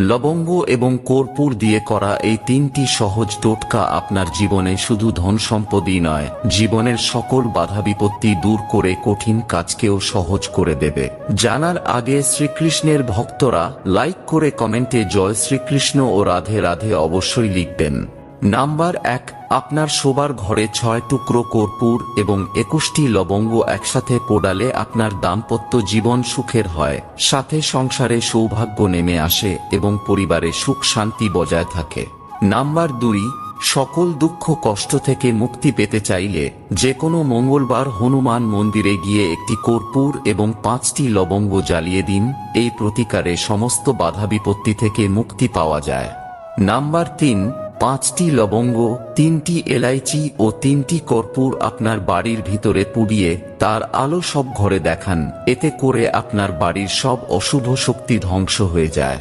লবঙ্গ এবং কর্পূর দিয়ে করা এই তিনটি সহজ টোটকা আপনার জীবনে শুধু ধন সম্পদই নয়, জীবনের সকল বাধা বিপত্তি দূর করে কঠিন কাজকেও সহজ করে দেবে। জানার আগে শ্রীকৃষ্ণের ভক্তরা লাইক করে কমেন্টে জয় শ্রীকৃষ্ণ ও রাধে রাধে অবশ্যই লিখবেন। নাম্বার 1, আপনার শোবার ঘরে 6 টুকরো কর্পূর এবং 21টি লবঙ্গ একসাথে পোড়ালে আপনার দাম্পত্য জীবন সুখের হয়, সাথে সংসারে সৌভাগ্য নেমে আসে এবং পরিবারে সুখ শান্তি বজায় থাকে। নাম্বার 2, সকল দুঃখ কষ্ট থেকে মুক্তি পেতে চাইলে যে কোনো মঙ্গলবার হনুমান মন্দিরে গিয়ে একটি কর্পূর এবং 5টি লবঙ্গ জ্বালিয়ে দিন। এই প্রতিকারে সমস্ত বাধা বিপত্তি থেকে মুক্তি পাওয়া যায়। নাম্বার 3, 5টি লবঙ্গ, 3টি এলাইচি ও 3টি কর্পূর আপনার বাড়ির ভিতরে পুড়িয়ে তার আলো সব ঘরে দেখান। এতে করে আপনার বাড়ির সব অশুভ শক্তি ধ্বংস হয়ে যায়।